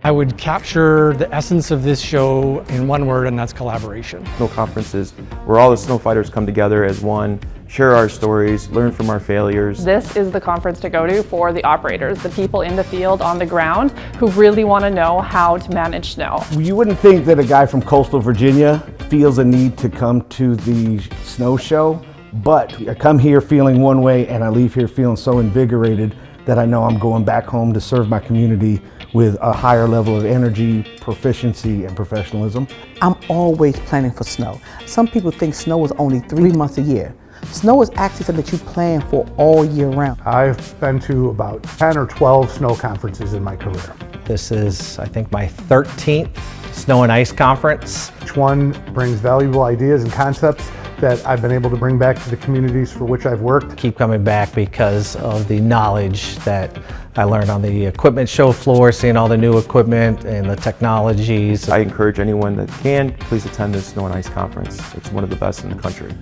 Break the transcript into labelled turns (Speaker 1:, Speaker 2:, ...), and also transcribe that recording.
Speaker 1: I would capture the essence of this show in one word, and that's collaboration.
Speaker 2: Snow conferences where all the snow fighters come together as one, share our stories, learn from our failures.
Speaker 3: This is the conference to go to for the operators, the people in the field on the ground who really want to know how to manage snow.
Speaker 4: You wouldn't think that a guy from coastal Virginia feels a need to come to the snow show, but I come here feeling one way and I leave here feeling so invigorated that I know I'm going back home to serve my community with a higher level of energy, proficiency, and professionalism.
Speaker 5: I'm always planning for snow. Some people think snow is only 3 months a year. Snow is actually something that you plan for all year round.
Speaker 6: I've been to about 10 or 12 snow conferences in my career.
Speaker 7: This is, I think, my 13th Snow and Ice Conference.
Speaker 6: Each one brings valuable ideas and concepts that I've been able to bring back to the communities for which I've worked.
Speaker 7: Keep coming back because of the knowledge that I learned on the equipment show floor, seeing all the new equipment and the technologies.
Speaker 2: I encourage anyone that can, please attend this Snow and Ice Conference. It's one of the best in the country.